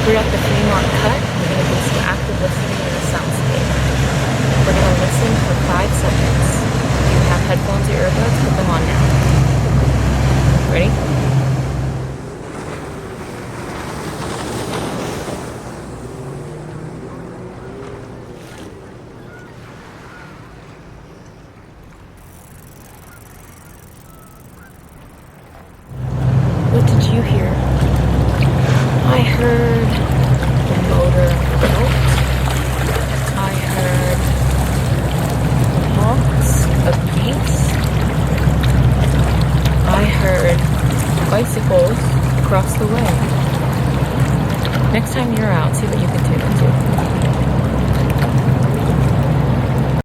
We're at the Fremont Cut. We're going to do some active listening in the soundscape. We're going to listen for 5 seconds. If you have headphones or earbuds, put them on now. Ready? What did you hear? I heard the motor of a boat. I heard honks of geese. I heard bicycles across the way. Next time you're out, see what you can tune into.